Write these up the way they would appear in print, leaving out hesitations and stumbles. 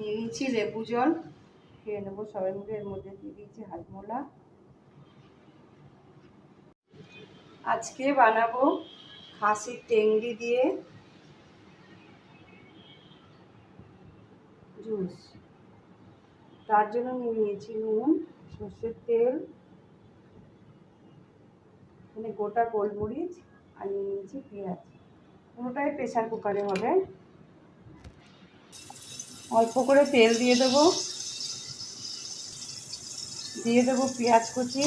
নিয়ে নিয়েছি লেবু জল, খেয়ে নেবো সবাই মিলে। এর মধ্যে দিয়ে দিয়েছি হাজমোলা। আজকে বানাবো খাসির টেংরি দিয়ে জুস। তার জন্য নিয়ে নিয়েছি নুন, সর্ষের তেল, মানে গোটা গোলমরিচ, আর নিয়ে নিয়েছি পেঁয়াজ। কোনোটাই প্রেসার কুকারে হবে। অল্প করে তেল দিয়ে দেবো, পেঁয়াজ কুচি।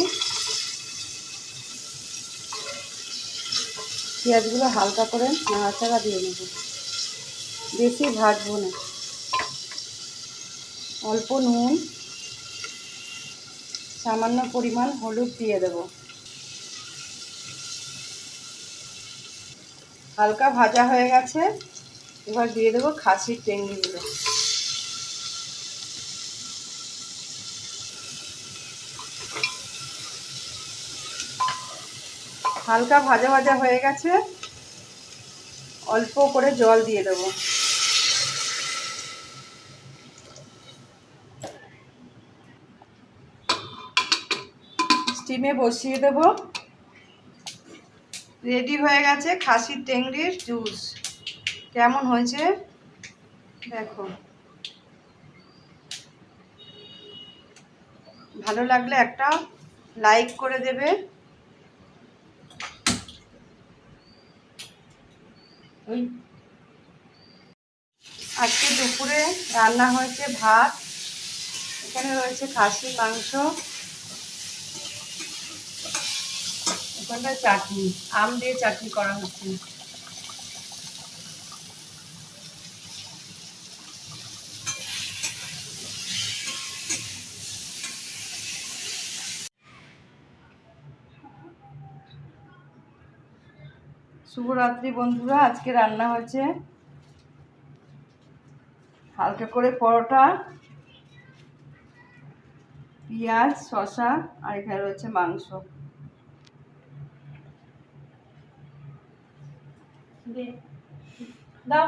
পেঁয়াজগুলো হালকা করে নাড়াচাড়া দিয়ে নেব, বেশি ভাজবো না। অল্প নুন, সামান্য পরিমাণ হলুদ দিয়ে দেব। হালকা ভাজা হয়ে গেছে, এবার দিয়ে দেবো খাসির টেংরিগুলো। হালকা ভাজা ভাজা হয়ে গেছে, অল্প করে জল দিয়ে দেবো। স্টিমে বসিয়ে দেব। রেডি হয়ে গেছে খাসির টেংরির জুস। কেমন হয়েছে দেখো। ভালো লাগলে একটা লাইক করে দেবে। আজকে দুপুরে রান্না হয়েছে ভাত, এখানে রয়েছে খাসির মাংস, এখানটায় চাটনি, আম দিয়ে চাটনি করা হচ্ছে। শুভরাত্রি বন্ধুরা। আজকে রান্না হয়েছে হালকা করে পরোটা, পেঁয়াজ, শসা, আর এখানে রয়েছে মাংস। দাও।